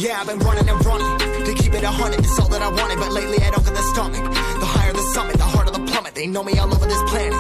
Yeah, I've been running and running to keep it 100, it's all that I wanted. But lately I don't get the stomach. The higher the summit, the harder the plummet. They know me all over this planet.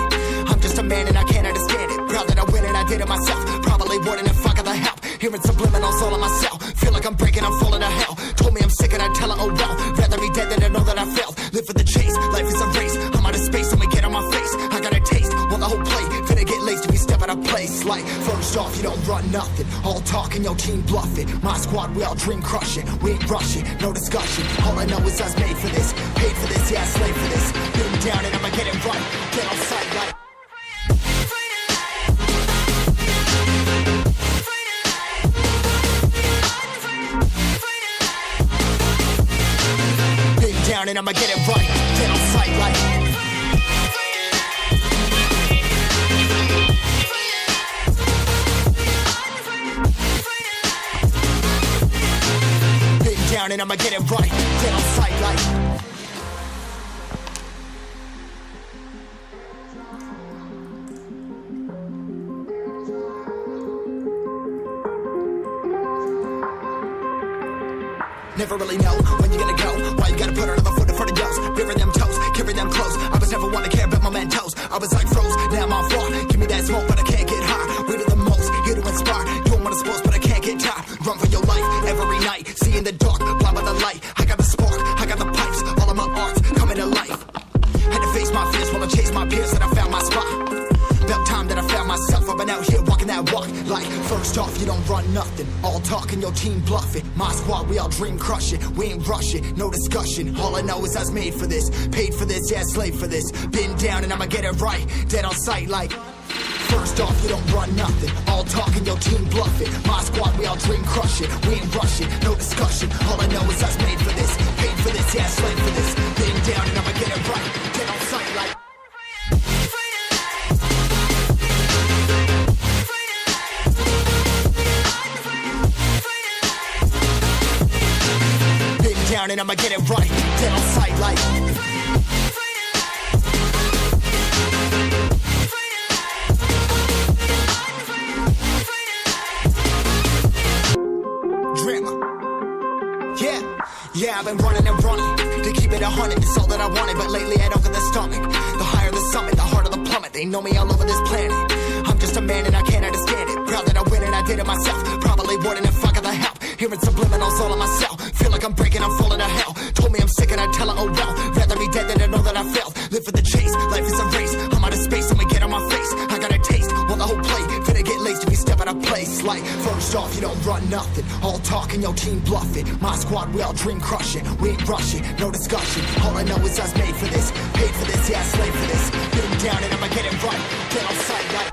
I'm just a man and I can't understand it. Proud that I win and I did it myself. Probably wouldn't if I got the help. Hearing subliminals all on myself. Feel like I'm breaking, I'm falling to hell. Told me I'm sick and I tell her, oh well. Rather be dead than to know that I failed. Live for the chase, life is a race. I'm out of space, so me get on my face. I got a taste, want the whole plate. Finna get laced if you step out of place. Like, first off, you don't run nothing. All talk and your team bluff it. My squad, we all dream crush it. We ain't rushing, no discussion. All I know is I was made for this. Paid for this, yeah, slave for this. Been down and I'ma get it right. Get on sight like. Down and I'ma get it right. Get on sight like. Been down and I'ma get it right. Get on sight like. Never really know when you're gonna go. Why you gotta put another foot in front of yours? Bury them toes, carry them close. I was never one to care about my mentos. I was like froze, now I'm on floor. Give me that smoke, but I can't get high. We do the most, here to inspire. Doing what I'm supposed, but I can't get tired. Run for your life every night. See in the dark, blind by the light. I got the spark, I got the pipes. All of my arts coming to life. Had to face my fears while I chased my peers, and I found my spot. About time that I found myself. I've been out here walking that walk. Like, first off, you don't run nothing. All talk and your team bluff it. My squad, we all dream crush it. We ain't rushing, no discussion. All I know is I was made for this. Paid for this, yeah, slave for this. Been down and I'ma get it right. Dead on sight like. First off, you don't run nothing. All talk and your team bluff it. My squad, we all dream crush it. We ain't rushing, no discussion. All I know is I was made for this. Paid for this, yeah, slave for this. Been down and I'ma get it right. Dead on sight like. Down and I'ma get it right. Dead on sight like. Drama. Yeah, I've been running and running to keep it 100, it's all that I wanted. But lately I don't get the stomach. The higher the summit, the harder the plummet. They know me all over this planet. I'm just a man and I can't understand it. Proud that I win and I did it myself. Probably wouldn't if I got the help. Hearing subliminals all on myself. Feel like I'm breaking, I'm falling to hell. Told me I'm sick and I tell her, oh well. Rather be dead than to know that I failed. Live for the chase, life is a race. I'm out of space, so me get on my face. I got a taste, want the whole plate. Finna get laced if you step out of place. Like, first off, you don't run nothing. All talk and your team bluff it. My squad, we all dream crush it. We ain't rushing, no discussion. All I know is I was made for this. Paid for this, yeah, slave for this. Been down and I'ma get it right. Get on sight like.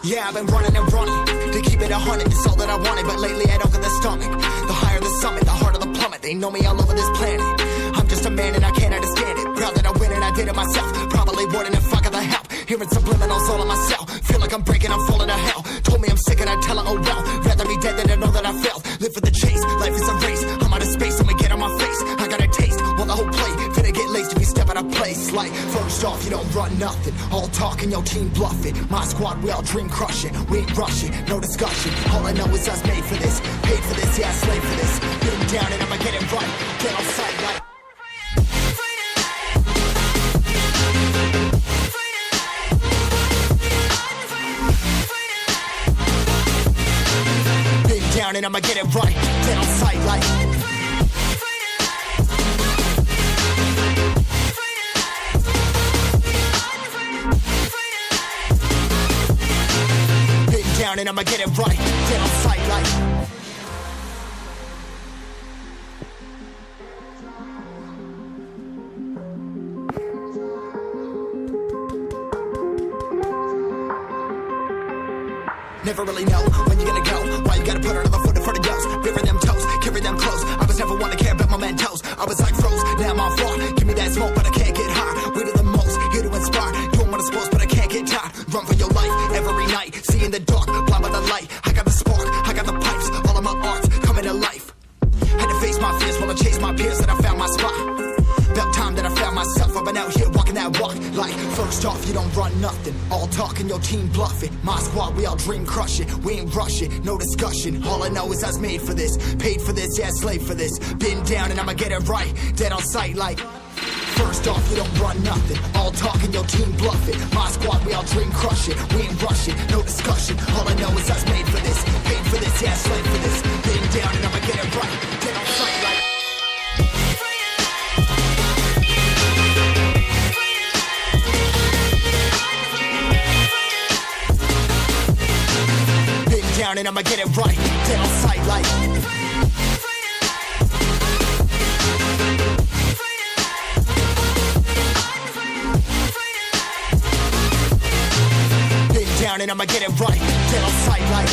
Yeah, I've been running and running to keep it 100, it's all that I wanted. But lately I don't get the stomach. The higher the summit, the harder the plummet. They know me all over this planet. I'm just a man and I can't understand it. Proud that I win and I did it myself. Probably wouldn't if I got the help. Hearing subliminals all on myself. Feel like I'm breaking, I'm falling to hell. Told me I'm sick and I tell her, oh well. Rather be dead than to know that I failed. Live for the chase, life is a race. I'm out of space, so me get on my face. I got a taste, want the whole plate. Finna get laced if you step out of place. Like, first off, you don't run nothing. All talk and your team bluff it. My squad, we all dream crush it. We ain't rushing, no discussion. All I know is I was made for this. Paid for this, yeah, slave for this. Been down and I'ma get it right. Get on sight like. Been down and I'ma get it right. Get on sight like. Down and I'ma get it right. Dead on sight like. Never really know when you're gonna go. Why you gotta put another foot in front of yours? Bury them toes, carry them close. I was never one to care about my mentos. I was like froze, now I'm on floor. Give me that smoke, but I can't get high. We do the most, here to inspire. Doing what I'm supposed, but I can't get tired. Run for your life every night. See in the dark, blind by the light. I got the spark, I got the pipes. All of my arts coming to life. Had to face my fears while I chased my peers, and I found my spot. About time that I found myself. I've been out here walking that walk. First off, you don't run nothing. All talking, your team bluffing. My squad, we all dream crushing. We ain't rushing, no discussion. All I know is I was made for this. Paid for this, yeah, slave for this. Been down and I'ma get it right. Dead on sight like... First off, you don't run nothing. All talking, your team bluffing. My squad, we all dream crushing. We ain't rushing, no discussion. All I know is I was made for this. Paid for this, yeah, slave for this. Been down and I'ma get it right. Dead on sight like... Down and I'ma get it right. Dead on sight like... Been down and I'ma get it right. Dead on sight like...